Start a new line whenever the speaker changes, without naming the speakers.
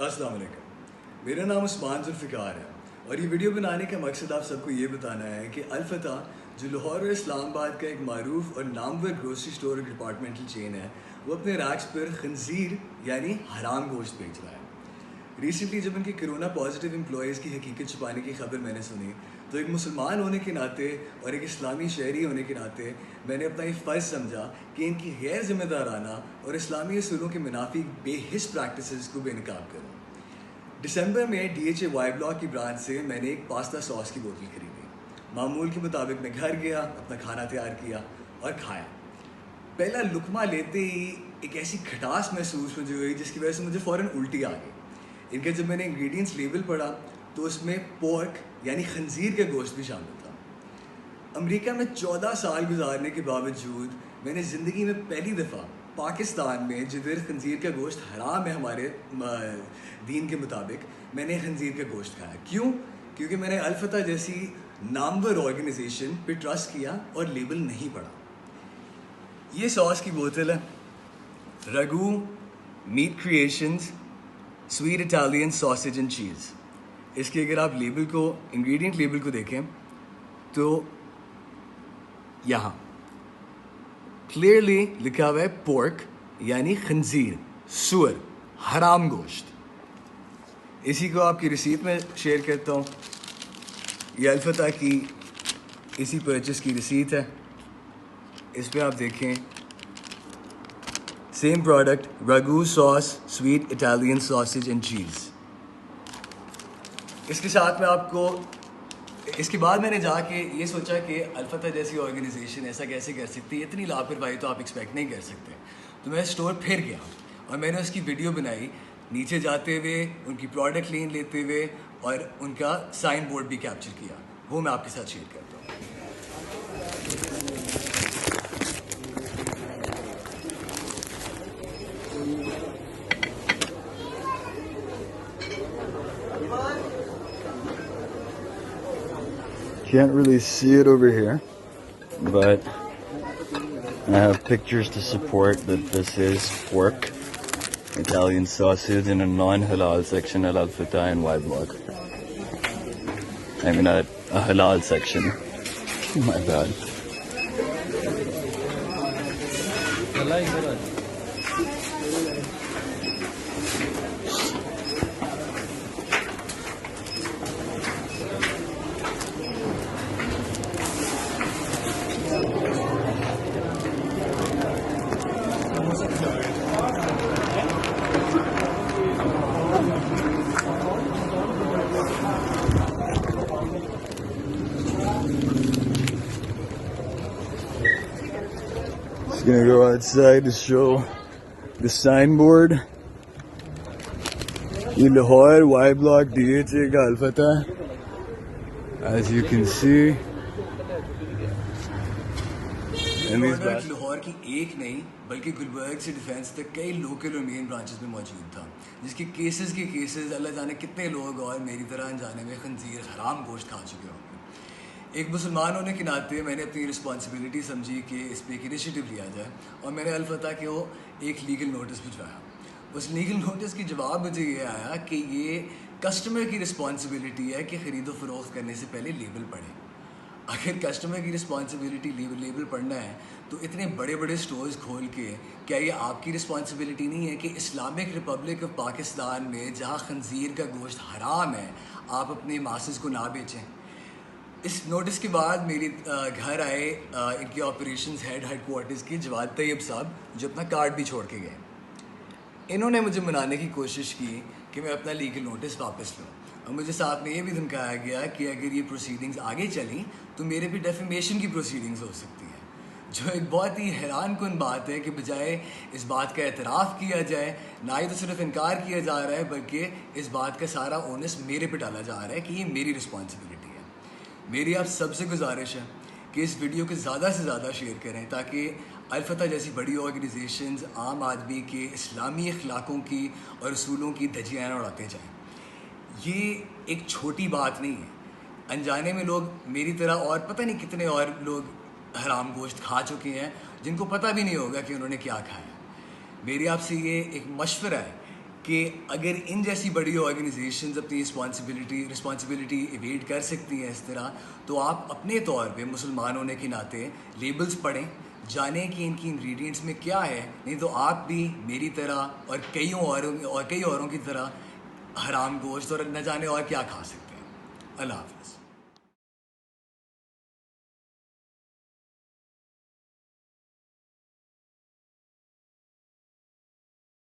अस्सलाम वालेकुम। मेरा नाम उस्मान जुल्फ़िकार है और ये वीडियो बनाने का मकसद आप सबको ये बताना है कि अल-फतह जो लाहौर और इस्लामाबाद का एक मारूफ और नामवर ग्रोसरी स्टोर और डिपार्टमेंटल चेन है, वो अपने रैक्स पर खंजीर यानी हराम गोश्त बेच रहा है। रिसेंटली जब उनके कोरोना पॉजिटिव एम्प्लॉयज़ की हकीकत छुपाने की खबर मैंने सुनी, तो एक मुसलमान होने के नाते और एक इस्लामी शहरी होने के नाते मैंने अपना ये फ़र्ज़ समझा कि इनकी गैर ज़िम्मेदाराना और इस्लामी असूलों के मुनाफिक बेहिस प्रैक्टिसेस को बेनकाब करूँ। दिसंबर में DHA वाई ब्लॉक की ब्रांच से मैंने एक पास्ता सॉस की बोतल खरीदी। मामूल के मुताबिक मैं घर गया, अपना खाना तैयार किया और खाया। पहला लुकमा लेते ही एक ऐसी खटास महसूस मुझे हुई जिसकी वजह से मुझे फ़ौरन उल्टी आ गई। इनके जब मैंने इंग्रेडिएंट्स लेबल पढ़ा तो उसमें पोर्क यानी खंजीर का गोश्त भी शामिल था। अमेरिका में 14 साल गुजारने के बावजूद मैंने ज़िंदगी में पहली दफ़ा पाकिस्तान में जिधर खंजीर का गोश्त हराम है हमारे दीन के मुताबिक, मैंने खंजीर का गोश्त खाया। क्यों? क्योंकि मैंने अल-फतह जैसी नामवर ऑर्गेनाइजेशन पे ट्रस्ट किया और लेबल नहीं पढ़ा। ये सॉस की बोतल है, Ragu meat creations sweet Italian sausage and cheese. इसके अगर आप लेबल को, इंग्रेडिएंट लेबल को देखें तो यहाँ क्लियरली लिखा हुआ है पोर्क यानी खंजीर, सुअर, हराम गोश्त। इसी को आपकी रिसीट में शेयर करता हूँ। ये अल-फतह की इसी परचेस की रिसीट है। इस पे आप देखें same product, Ragu sauce sweet Italian sausage and cheese. इसके साथ में आपको, इसके बाद मैंने जाके ये सोचा कि अल-फतह जैसी ऑर्गेनाइजेशन ऐसा कैसे कर सकती है, इतनी लापरवाही तो आप एक्सपेक्ट नहीं कर सकते। तो मैं स्टोर फिर गया और मैंने उसकी वीडियो बनाई, नीचे जाते हुए उनकी प्रोडक्ट लेन लेते हुए और उनका साइन बोर्ड भी कैप्चर किया। वो मैं आपके साथ शेयर करता हूँ।
Can't really see it over here, but I have pictures to support that this is pork, Italian sausage in a non-halal section at Al-Fitah and Y Block. I mean at a halal section. My bad. Just gonna go outside to show the signboard. ये Lahore Y Block DHA का अल-फतह, as you can see.
Lahore की एक नहीं बल्कि गुलबर्ग से defence तक कई local और मेन ब्रांचेस में मौजूद था, जिसके केसेस अल्लाह जाने कितने लोग और मेरी तरह अनजाने में खंजीर हराम गोश्त खा चुके होंगे। एक मुसलमान होने के नाते मैंने अपनी रिस्पॉन्सिबिलिटी समझी कि इस पर एक इनिशिएटिव लिया जाए और मैंने अल-फतह को एक लीगल नोटिस भिजवाया। उस लीगल नोटिस की जवाब मुझे ये आया कि ये कस्टमर की रिस्पॉन्सिबिलिटी है कि ख़रीदो फ़रोख्त करने से पहले लेबल पढ़ें। अगर कस्टमर की रिस्पॉन्सिबिलिटी लेबल पढ़ना है तो इतने बड़े बड़े स्टोर्स खोल के क्या ये आपकी रिस्पॉन्सिबिलिटी नहीं है कि इस्लामिक रिपब्लिक ऑफ पाकिस्तान में जहाँ खंजीर का गोश्त हराम है आप अपने मासेस को ना बेचें? इस नोटिस के बाद मेरे घर आए इनके ऑपरेशंस हेडक्वार्टर्स के जवाद तैयब साहब, जो अपना कार्ड भी छोड़ के गए। इन्होंने मुझे मनाने की कोशिश की कि मैं अपना लीगल नोटिस वापस लूँ और मुझे साथ में ये भी धमकाया गया कि अगर ये प्रोसीडिंग्स आगे चली तो मेरे पे डेफेमेशन की प्रोसीडिंग्स हो सकती है, जो एक बहुत ही हैरान कुन बात है कि बजाय इस बात का एतराफ़ किया जाए, ना ही तो सिर्फ इनकार किया जा रहा है बल्कि इस बात का सारा ओनस मेरे पे डाला जा रहा है कि ये मेरी रिस्पॉन्सिबिलिटी है। मेरी आप सबसे गुजारिश है कि इस वीडियो को ज़्यादा से ज़्यादा शेयर करें ताकि अल-फतह जैसी बड़ी ऑर्गेनाइजेशंस आम आदमी के इस्लामी अखलाकों की और असूलों की धज्जियाँ उड़ाते जाएँ। ये एक छोटी बात नहीं है। अनजाने में लोग मेरी तरह और पता नहीं कितने और लोग हराम गोश्त खा चुके हैं जिनको पता भी नहीं होगा कि उन्होंने क्या खाया। मेरी आपसे ये एक मशवरा है कि अगर इन जैसी बड़ी ऑर्गेनाइजेशंस अपनी रिस्पॉन्सिबिलिटी इवेट कर सकती हैं इस तरह, तो आप अपने तौर पे मुसलमान होने के नाते लेबल्स पढ़ें, जानें कि इनकी इंग्रेडिएंट्स में क्या है, नहीं तो आप भी मेरी तरह और कई औरों की तरह हराम गोश्त और न जाने और क्या खा सकते हैं। अल्लाह हाफ़िज़।